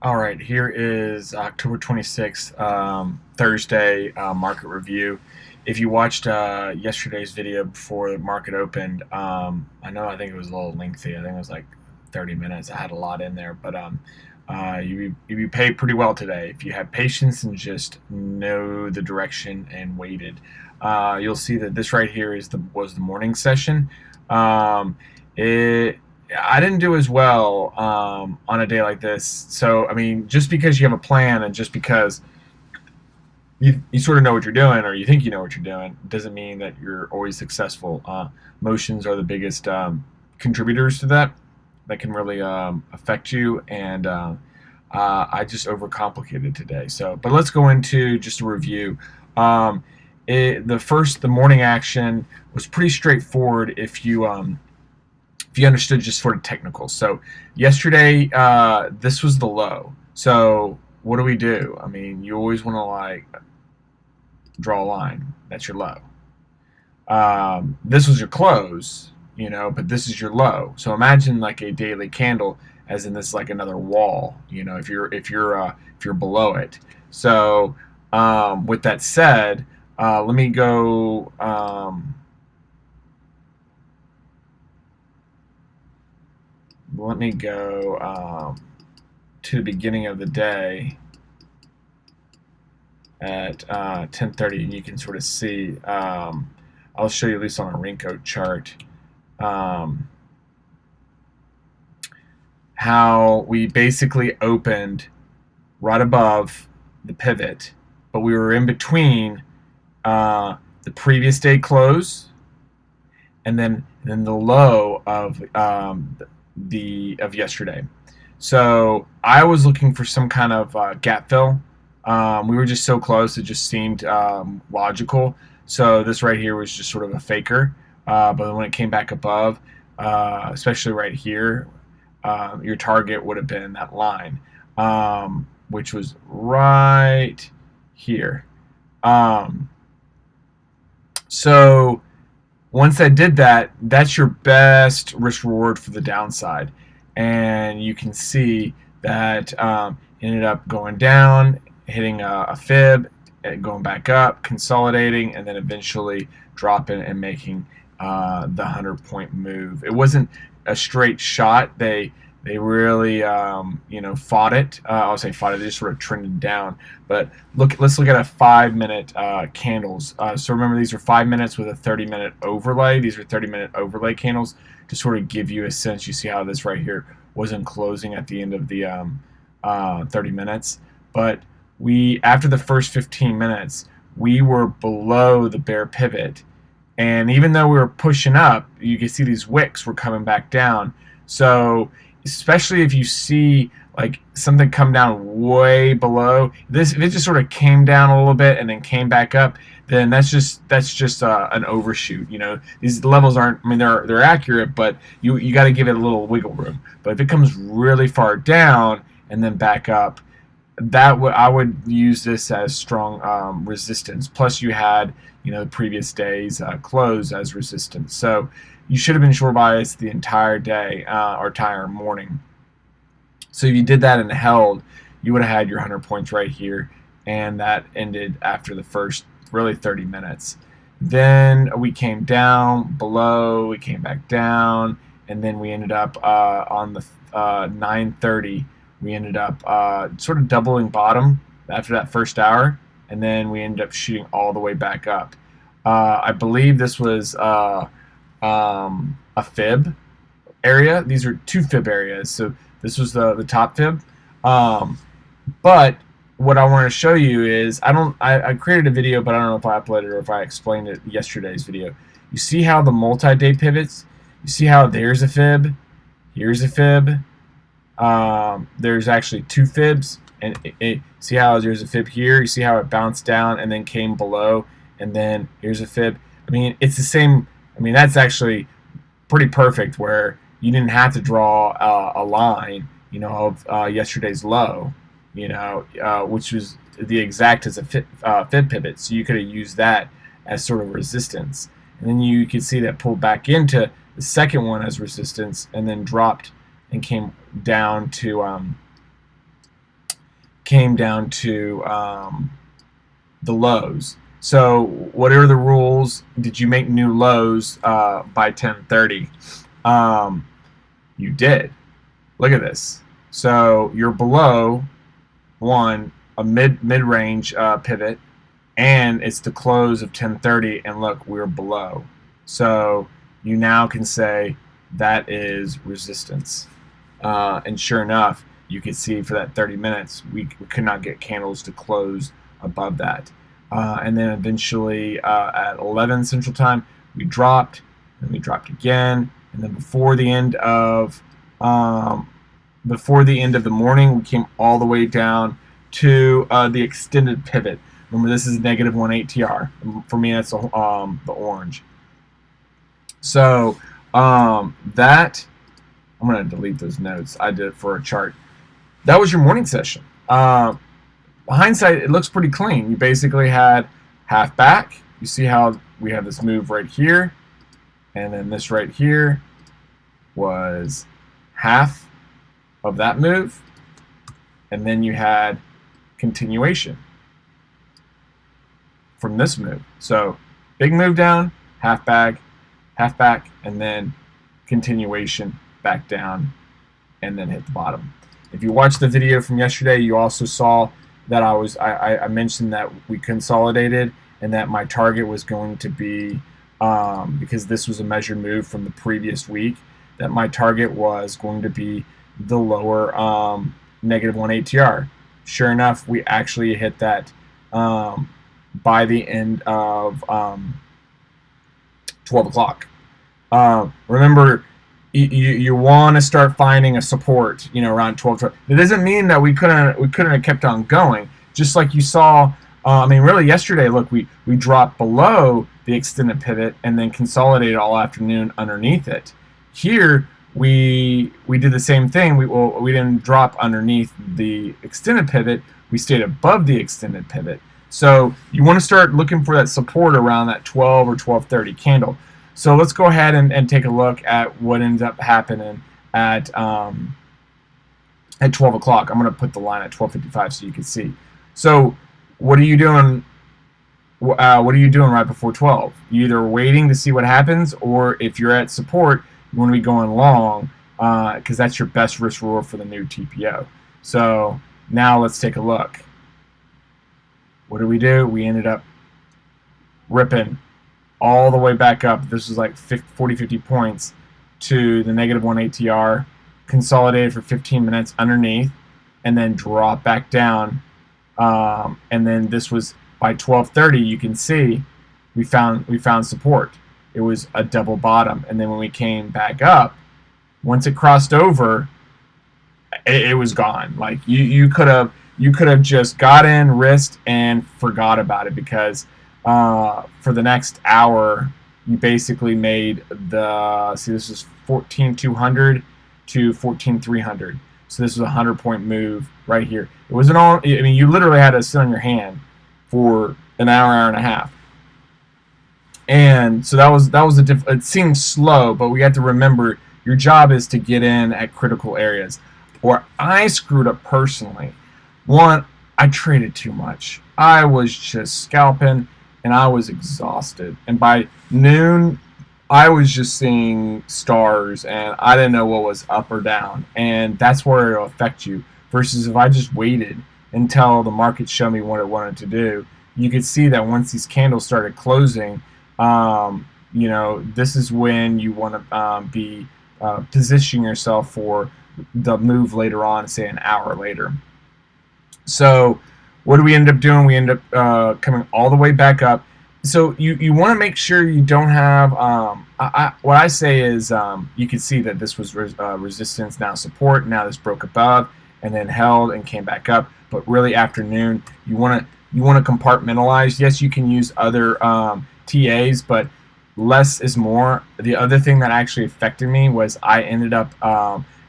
All right, here is October 26th, Thursday market review. If you watched yesterday's video before the market opened, I think it was a little lengthy. I think it was like 30 minutes. I had a lot in there, but you be paid pretty well today if you have patience and just know the direction and waited. You'll see that this right here was the morning session. It I didn't do as well on a day like this. So, I mean, just because you have a plan and just because you sort of know what you're doing or you think you know what you're doing doesn't mean that you're always successful. Emotions are the biggest contributors to that. That can really affect you. And I just overcomplicated today. So, but let's go into just a review. Um, the morning action was pretty straightforward if you understood just sort of technical. So yesterday, this was the low. So what do? I mean, you always want to like draw a line. That's your low. This was your close, but this is your low. So imagine like a daily candle, as in this like another wall. If you're below it. So with that said, let me go. To the beginning of the day at 10:30, and you can sort of see. I'll show you at least on a Renko chart how we basically opened right above the pivot, but we were in between the previous day close and then the low of yesterday. So I was looking for some kind of gap fill. We were just so close; it just seemed logical. So this right here was just sort of a faker. But when it came back above, especially right here, your target would have been that line, which was right here. So once I did that, that's your best risk reward for the downside. And you can see that ended up going down, hitting a fib, and going back up, consolidating, and then eventually dropping and making the 100-point move. It wasn't a straight shot. They really fought it. I'll say fought it. They just sort of trended down. But let's look at a 5-minute candles. So remember, these are 5 minutes with a 30-minute overlay. These are 30-minute overlay candles to sort of give you a sense. You see how this right here wasn't closing at the end of the 30 minutes, but after the first 15 minutes, we were below the bear pivot, and even though we were pushing up, you can see these wicks were coming back down. So especially if you see like something come down way below this, if it just sort of came down a little bit and then came back up, then that's just an overshoot. These levels aren't. I mean, they're accurate, but you got to give it a little wiggle room. But if it comes really far down and then back up, I would use this as strong resistance. Plus, you had the previous day's close as resistance. So you should have been short biased the entire day or entire morning. So if you did that and held, you would have had your 100 points right here, and that ended after the first really 30 minutes. Then we came down below, we came back down, and then we ended up on the 9:30. We ended up sort of doubling bottom after that first hour, and then we ended up shooting all the way back up. I believe this was a fib area. These are two fib areas. So this was the top fib. But what I want to show you is I created a video, but I don't know if I uploaded it or if I explained it in yesterday's video. You see how the multi-day pivots? You see how there's a fib, here's a fib. There's actually two fibs, and see how there's a fib here. You see how it bounced down and then came below, and then here's a fib. I mean, it's the same. I mean, that's actually pretty perfect where you didn't have to draw a line, of yesterday's low, which was the exact as a fib pivot. So you could have used that as sort of resistance. And then you could see that pulled back into the second one as resistance and then dropped and came down to came down to the lows. So what are the rules? Did you make new lows by 10:30? You did. Look at this. So you're below one, a mid range pivot, and it's the close of 10:30, and look, we're below. So you now can say that is resistance. And sure enough, you could see for that 30 minutes, we could not get candles to close above that. And then eventually at 11 Central Time, we dropped, and we dropped again, and then before the end of the morning, we came all the way down to the extended pivot. Remember, this is -1 ATR. For me, that's the orange. So that, I'm going to delete those notes I did for a chart. That was your morning session. Hindsight, it looks pretty clean. You basically had half back. You see how we have this move right here, and then this right here was half of that move, and then you had continuation from this move. So big move down, half back, and then continuation back down, and then hit the bottom. If you watched the video from yesterday, you also saw that I mentioned that we consolidated, and that my target was going to be, because this was a measured move from the previous week, that my target was going to be the lower -1 ATR. Sure enough, we actually hit that by the end of 12 o'clock. Remember, you want to start finding a support, around 12. It doesn't mean that we couldn't have kept on going. Just like you saw, really yesterday, look, we dropped below the extended pivot and then consolidated all afternoon underneath it. Here, we did the same thing. We didn't drop underneath the extended pivot. We stayed above the extended pivot. So you want to start looking for that support around that 12 or 12:30 candle. So let's go ahead and take a look at what ends up happening at 12 o'clock. I'm going to put the line at 12:55 so you can see. So what are you doing? What are you doing right before 12? You're either waiting to see what happens, or if you're at support, you want to be going long, because that's your best risk reward for the new TPO. So now let's take a look. What did we do? We ended up ripping all the way back up. This was like 40, 50 points to the -1 ATR, consolidated for 15 minutes underneath, and then drop back down. And then this was by 12:30. You can see we found support. It was a double bottom, and then when we came back up, once it crossed over, it was gone. Like you could have just got in, risked, and forgot about it, because for the next hour, you basically made this is 14,200 to 14,300. So this was a 100-point move right here. It wasn't all. You literally had to sit on your hand for an hour and a half. And so that was it seemed slow, but we had to remember your job is to get in at critical areas. Where I screwed up personally, one, I traded too much. I was just scalping, and I was exhausted. And by noon, I was just seeing stars, and I didn't know what was up or down. And that's where it'll affect you. Versus if I just waited until the market showed me what it wanted to do, you could see that once these candles started closing, this is when you want to be positioning yourself for the move later on, say an hour later. So what do we end up doing? We end up coming all the way back up. So you want to make sure you don't have, what I say is, you can see that this was resistance, now support, now this broke above and then held and came back up. But really afternoon, you want to compartmentalize. Yes, you can use other TAs, but less is more. The other thing that actually affected me was I ended up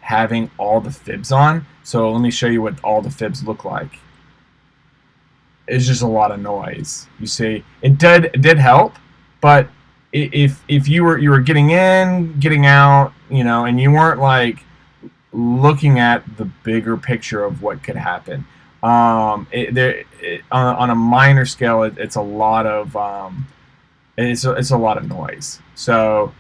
having all the fibs on. So let me show you what all the fibs look like. It's just a lot of noise. You see, it did help, but if you were getting in, getting out, and you weren't like looking at the bigger picture of what could happen. On a minor scale, it's a lot of it's a lot of noise. So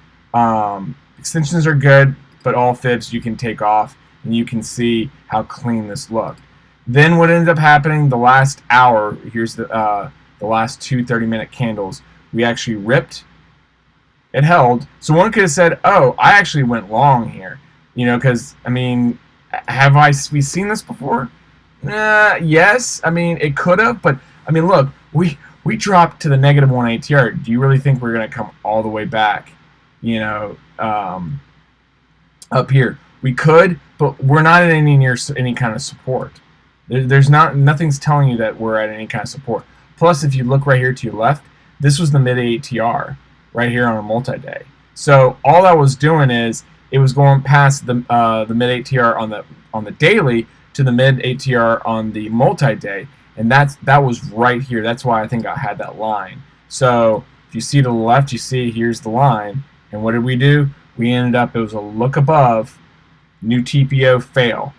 extensions are good, but all fibs you can take off, and you can see how clean this looked. Then what ended up happening the last hour, here's the last two 30-minute candles, we actually ripped, it held. So one could have said, oh, I actually went long here, because I mean, we seen this before? Yes. I mean, it could have, but I mean, look, we dropped to the -1 ATR. Do you really think we're going to come all the way back, up here? We could, but we're not at any kind of support. Nothing's telling you that we're at any kind of support. Plus, if you look right here to your left, this was the mid ATR right here on a multi-day. So all that was doing is it was going past the mid ATR on the daily to the mid ATR on the multi-day, and that was right here. That's why I think I had that line. So if you see to the left, you see here's the line, and what did we do? We ended up, it was a look above, new TPO fail.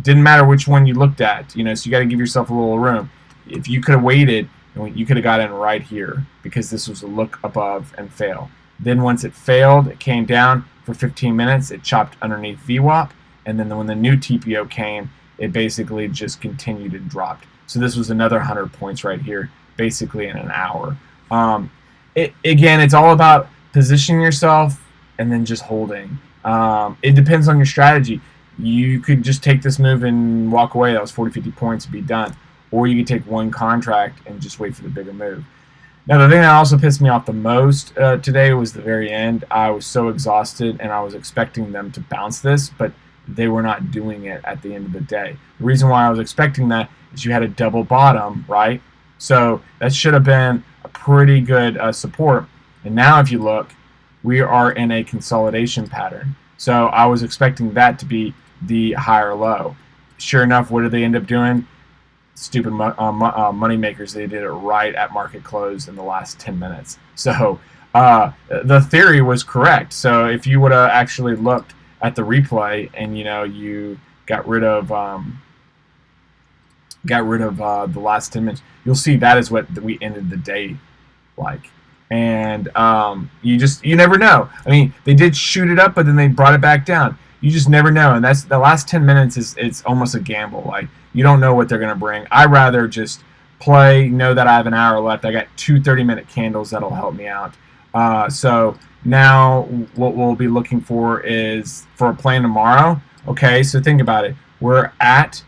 Didn't matter which one you looked at, so you got to give yourself a little room. If you could have waited, you could have got in right here because this was a look above and fail. Then once it failed, it came down for 15 minutes. It chopped underneath VWAP, and then when the new TPO came, it basically just continued and dropped. So this was another 100 points right here, basically in an hour. Again, it's all about positioning yourself and then just holding. It depends on your strategy. You could just take this move and walk away. That was 40, 50 points and be done. Or you could take one contract and just wait for the bigger move. Now, the thing that also pissed me off the most today was the very end. I was so exhausted, and I was expecting them to bounce this, but they were not doing it at the end of the day. The reason why I was expecting that is you had a double bottom, right? So that should have been a pretty good support. And now if you look, we are in a consolidation pattern. So I was expecting that to be the higher low. Sure enough, what did they end up doing? Stupid money makers, they did it right at market close in the last 10 minutes. So the theory was correct. So if you would have actually looked at the replay and you got rid of the last 10 minutes, you'll see that is what we ended the day like. And you never know. I mean, they did shoot it up, but then they brought it back down. You just never know, and that's the last 10 minutes it's almost a gamble. Like, you don't know what they're going to bring. I'd rather just play, know that I have an hour left. I got two 30-minute candles that'll help me out. So now what we'll be looking for is for a plan tomorrow. Okay, so think about it. We're at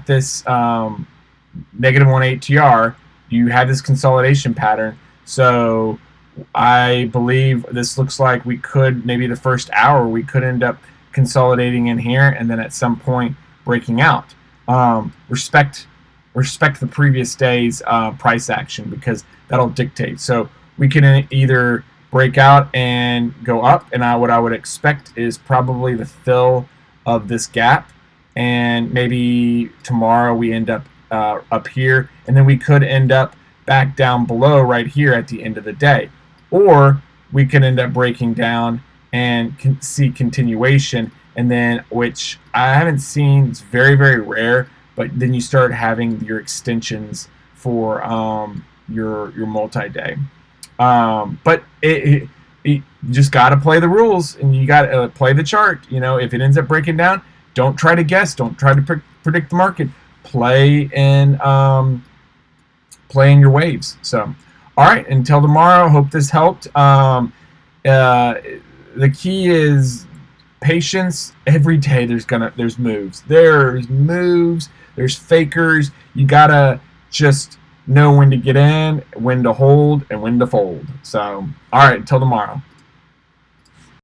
this -1 ATR. You have this consolidation pattern. So I believe this looks like we could, maybe the first hour, we could end up consolidating in here and then at some point breaking out. Respect the previous day's price action because that'll dictate. So we can either break out and go up, and what I would expect is probably the fill of this gap, and maybe tomorrow we end up up here, and then we could end up back down below right here at the end of the day. Or we could end up breaking down and see continuation, and then, which I haven't seen, it's very, very rare, but then you start having your extensions for your multi-day. But you just got to play the rules, and you got to play the chart. If it ends up breaking down, don't try to guess, don't try to predict the market. Play in your waves. So, all right, until tomorrow. Hope this helped. The key is patience. Every day there's moves. There's fakers. You gotta just know when to get in, when to hold, and when to fold. So, all right, until tomorrow.